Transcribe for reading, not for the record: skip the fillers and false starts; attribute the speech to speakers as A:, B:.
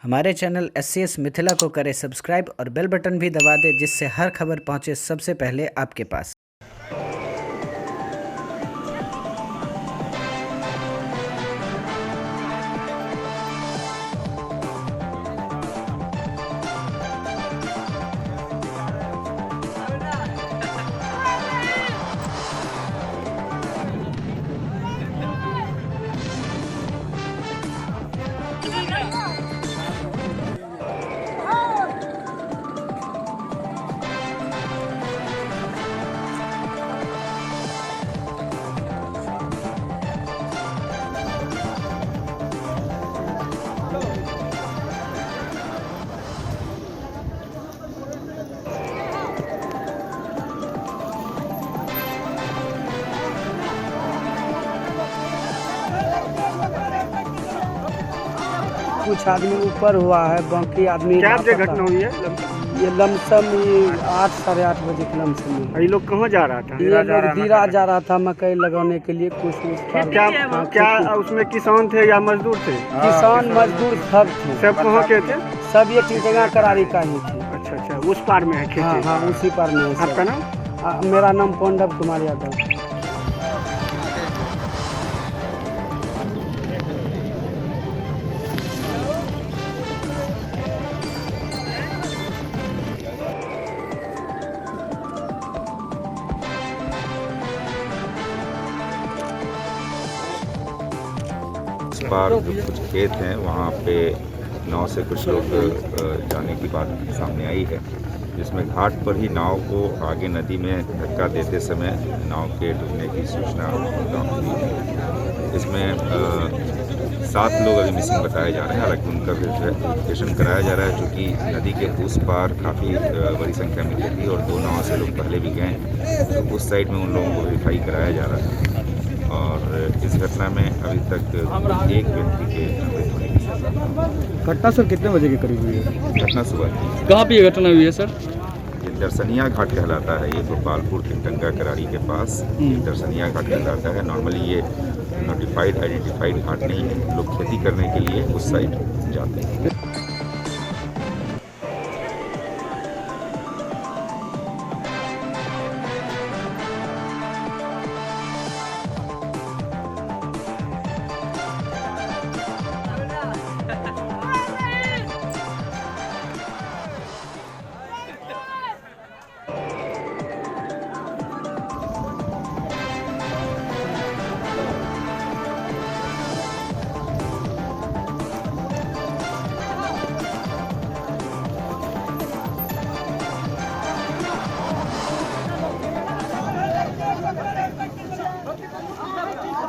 A: हमारे channel SCS Mithila को करें सब्सक्राइब और बेल बटन भी दबा दें, जिससे हर खबर पहुंचे सबसे पहले आपके पास।
B: कुछ आदमी ऊपर हुआ है, बाकी आदमी
C: क्या बजे घटना हुई है?
B: ये लमसम 8 साढ़े 8 बजे के लमसम में।
C: ये लोग कहाँ जा रहा था?
B: ये लोग दीरा जा रहा था मकई लगाने के लिए। कुछ
C: क्या उसमें किसान थे या मजदूर थे?
B: किसान मजदूर सब थे।
C: सब कहाँ के थे?
B: सब ये टिंटेगा करारी का ही थे।
C: अच्छा, उस पार में है खेती?
B: हाँ, उसी पार में है।
C: आपका नाम?
B: मेरा नाम पांडव कुमार यादव।
D: इस पार जो कुछ खेत हैं वहाँ पे नाव से कुछ लोग जाने की बात सामने आई है, जिसमें घाट पर ही नाव को आगे नदी में धक्का देते समय नाव के डूबने की सूचना प्राप्त हुई है। इसमें 7 लोग अभी मिसिंग बताए जा रहे हैं। हालांकि उनका वेरिफिकेशन कराया जा रहा है, चूँकि नदी के उस पार काफ़ी बड़ी संख्या में थी और 2 नाव से लोग पहले भी गए हैं, तो उस साइड में उन लोगों को वेरीफाई कराया जा रहा है। और इस घटना में अभी तक एक व्यक्ति के मृत होने की सूचना।
C: घटना सर कितने बजे के करीब हुई है?
D: घटना सुबह की।
C: कहाँ पे ये घटना हुई है सर?
D: ये दर्शनिया घाट कहलाता है। ये गोपालपुर तिनटंगा करारी के पास दर्शनिया घाट कहलाता है। नॉर्मली ये नोटिफाइड आइडेंटिफाइड घाट नहीं है। लोग खेती करने के लिए उस साइड जाते हैं।